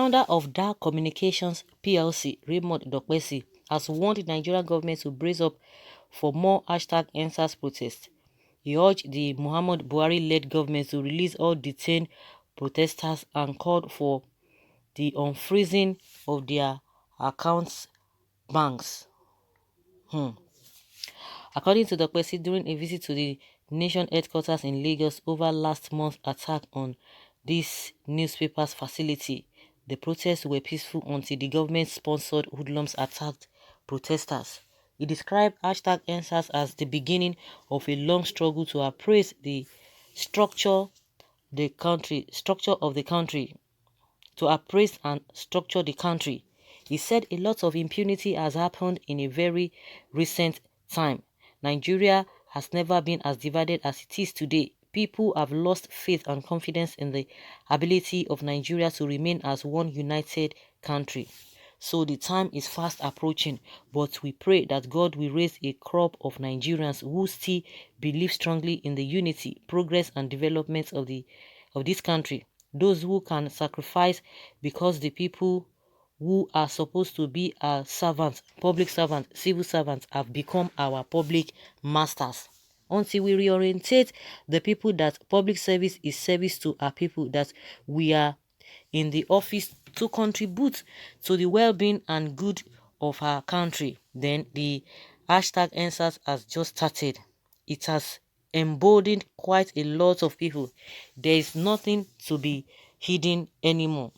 founder of Dark Communications PLC, Raymond Dokpesi, has warned the Nigerian government to brace up for more #EndSARS protests. He urged the Muhammad Buhari-led government to release all detained protesters and called for the unfreezing of their accounts banks. According to Dokpesi, during a visit to the nation headquarters in Lagos over last month's attack on this newspaper's facility, the protests were peaceful until the government-sponsored hoodlums attacked protesters. He described #EndSARS as the beginning of a long struggle to appraise the structure of the country. He said a lot of impunity has happened in a very recent time. Nigeria has never been as divided as it is today. People have lost faith and confidence in the ability of Nigeria to remain as one united country. So the time is fast approaching, but we pray that God will raise a crop of Nigerians who still believe strongly in the unity, progress and development of this country. Those who can sacrifice because the people who are supposed to be our servants, public servants, civil servants, have become our public masters. Until we reorientate the people that public service is service to our people, that we are in the office to contribute to the well-being and good of our country, then the #EndSARS has just started. It has emboldened quite a lot of people. There is nothing to be hidden anymore.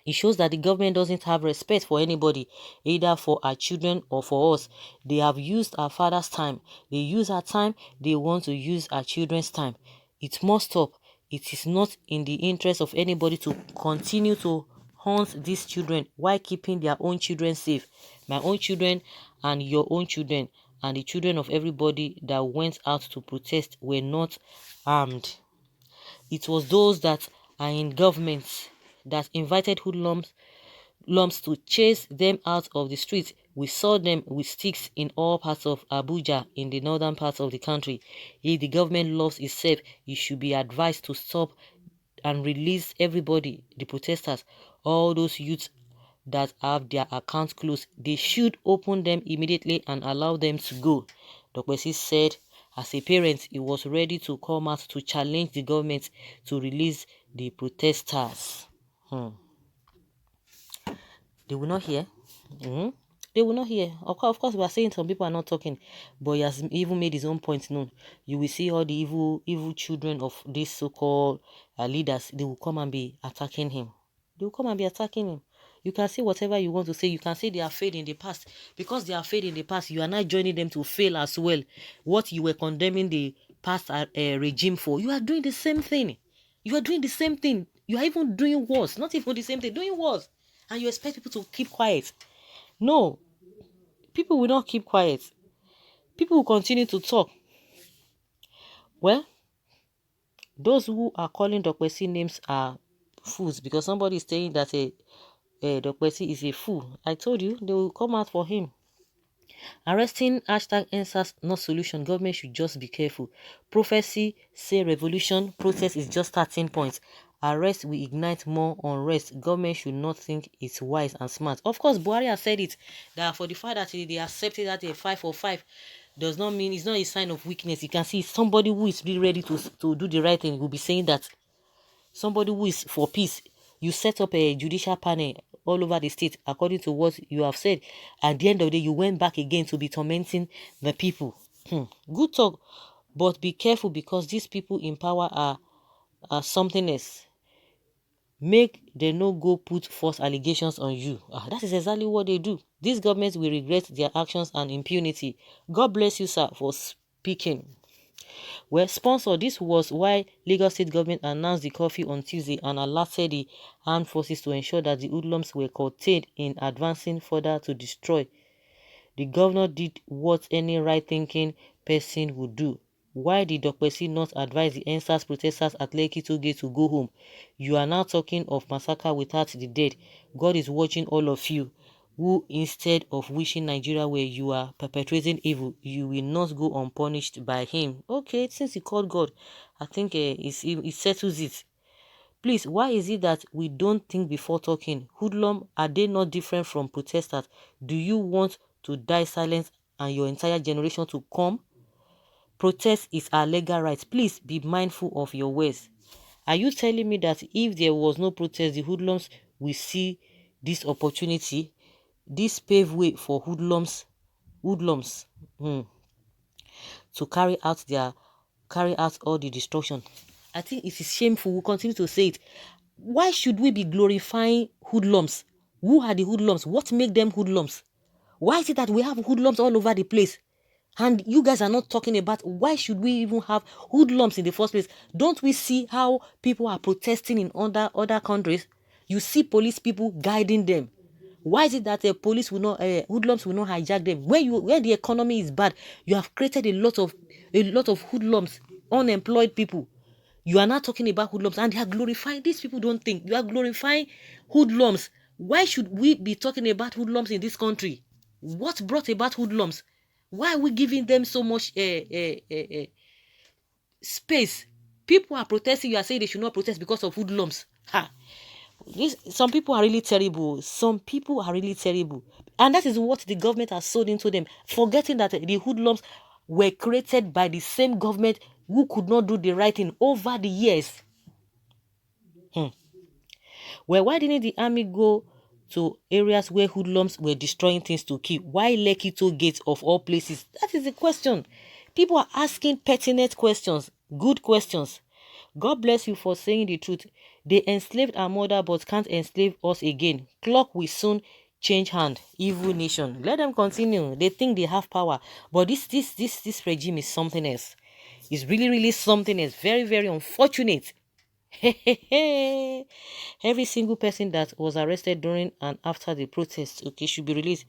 It shows that the government doesn't have respect for anybody, either for our children or for us. They have used our father's time. They use our time. They want to use our children's time. It must stop. It is not in the interest of anybody to continue to hunt these children while keeping their own children safe. My own children and your own children and the children of everybody that went out to protest were not armed. It was those that are in government that invited hoodlums to chase them out of the streets. We saw them with sticks in all parts of Abuja, in the northern parts of the country. If the government loves itself, it should be advised to stop and release everybody, the protesters, all those youths that have their accounts closed. They should open them immediately and allow them to go. Dokpesi said as a parent, he was ready to come out to challenge the government to release the protesters. They will not hear. They will not hear. Of course, we are saying some people are not talking, but he has even made his own point known. You will see all the evil children of these so-called leaders. They will come and be attacking him. They will come and be attacking him. You can say whatever you want to say. You can say they are failed in the past. Because they are failed in the past, you are not joining them to fail as well. What you were condemning the past regime for, you are doing the same thing. You are doing the same thing. You are even doing worse. Not even the same thing, doing worse. And you expect people to keep quiet. No. People will not keep quiet. People will continue to talk. Well, those who are calling Dokpesi names are fools, because somebody is saying that Dokpesi is a fool. I told you, they will come out for him. Arresting #EndSARS not solution. Government should just be careful. Prophecy say revolution. Protest is just starting point. Arrest will ignite more unrest. Government should not think it's wise and smart. Of course, Buhari has said it, that for the fact that they accepted that a 545 does not mean, it's not a sign of weakness. You can see somebody who is really ready to do the right thing will be saying that. Somebody who is for peace. You set up a judicial panel all over the state according to what you have said. At the end of the day, you went back again to be tormenting the people. Good talk, but be careful, because these people in power are something else. Make them no go put false allegations on you. That is exactly what they do. These governments will regret their actions and impunity. God bless you, sir, for speaking. Well, sponsor, this was why Lagos State government announced the curfew on Tuesday and alerted the armed forces to ensure that the hoodlums were contained in advancing further to destroy. The governor did what any right-thinking person would do. Why did Dokpesi not advise the EndSARS protesters at Lekki Tollgate to go home? You are now talking of massacre without the dead. God is watching all of you, who instead of wishing Nigeria where you are perpetrating evil, you will not go unpunished by him. Okay, since he called God, I think it settles it. Please, why is it that we don't think before talking? Hoodlum, are they not different from protesters? Do you want to die silent and your entire generation to come? Protest is our legal right. Please be mindful of your words. Are you telling me that if there was no protest, the hoodlums will see this opportunity, this pave way for hoodlums to carry out all the destruction? I think it is shameful. We'll continue to say it. Why should we be glorifying hoodlums? Who are the hoodlums? What make them hoodlums? Why is it that we have hoodlums all over the place? And you guys are not talking about why should we even have hoodlums in the first place? Don't we see how people are protesting in other countries? You see police people guiding them. Why is it that police will not, hoodlums will not hijack them? When the economy is bad, you have created a lot of hoodlums, unemployed people. You are not talking about hoodlums, and they are glorifying. These people don't think you are glorifying hoodlums. Why should we be talking about hoodlums in this country? What brought about hoodlums? Why are we giving them so much space? People are protesting. You are saying they should not protest because of hoodlums. Ha! Some people are really terrible. Some people are really terrible. And that is what the government has sold into them, forgetting that the hoodlums were created by the same government who could not do the right thing over the years. Well, why didn't the army go to areas where hoodlums were destroying things to kill? Why Lekki Toll Gate of all places? That is the question. People are asking pertinent questions, good questions. God bless you for saying the truth. They enslaved our mother but can't enslave us again. Clock will soon change hand. Evil nation. Let them continue. They think they have power. But this regime is something else. It's really, really something else. Very, very unfortunate. Every single person that was arrested during and after the protest, okay, should be released.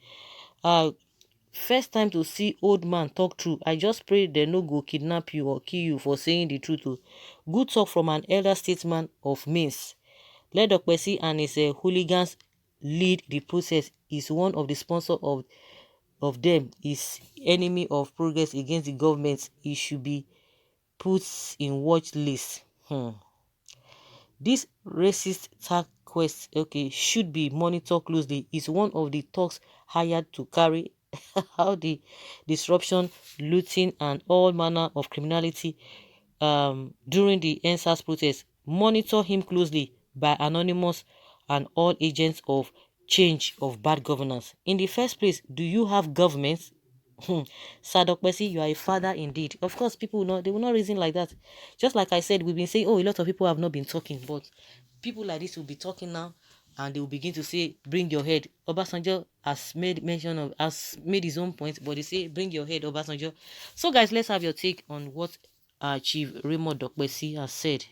First time to see old man talk true. I just pray they no go kidnap you or kill you for saying the truth. Good talk from an elder statesman of Minsk. Let Dokpesi and his hooligans lead the process. Is one of the sponsors of them is enemy of progress against the government. He should be put in watch list. This racist tag quest, okay, should be monitored closely. Is one of the thugs hired to carry out the disruption, looting, and all manner of criminality during the NSAS protest. Monitor him closely by anonymous and all agents of change of bad governance. In the first place, do you have government? Sir Dokpesi, you are a father indeed. Of course, people will not, they will not reason like that. Just like I said, we've been saying, oh, a lot of people have not been talking, but people like this will be talking now, and they will begin to say, bring your head. Obasanjo has made mention of, has made his own point, but they say, bring your head, Obasanjo. So guys, let's have your take on what Chief Raymond Dokpesi has said.